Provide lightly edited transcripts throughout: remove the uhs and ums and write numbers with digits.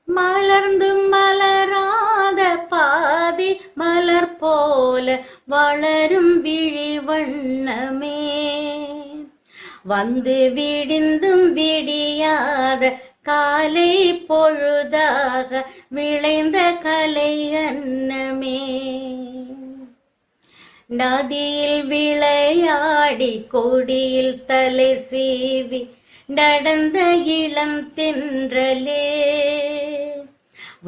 மலர்ந்தும் மலராத பாதி மலர் போல வளரும் விழி வண்ணமே, வந்து விடிந்தும் விடியாத காலை பொழுதாக விளைந்த கலை அன்னமே. நதியில் விளையாடி கொடியில் தலை சீவி நடந்த இளம் தென்றலே,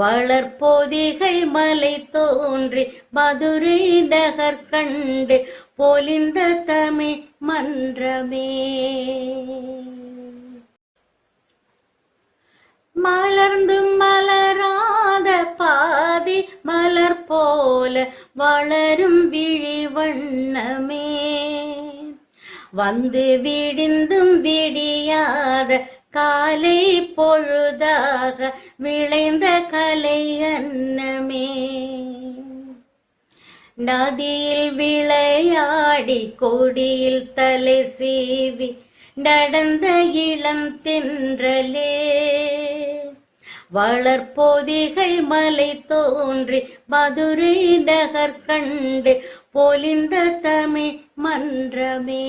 வளர்பொதிகை மலை தோன்றி மதுரை நகர் கண்டு பொலிந்த தமிழ் மன்றமே. மலர்ந்தும் மலராத பாதி மலர் போல வளரும் விழி வண்ணமே, வந்து விடிந்தும் விடியாத காலை பொழுதாக விளைந்த கலை அன்னமே. நதியில் விளையாடி கொடியில் தலை சீவி நடந்த இளம் தென்றலே, வளர்பொதிகை மலை தோன்றி மதுரை நகர் கண்டு பொலிந்த தமிழ் மன்றமே.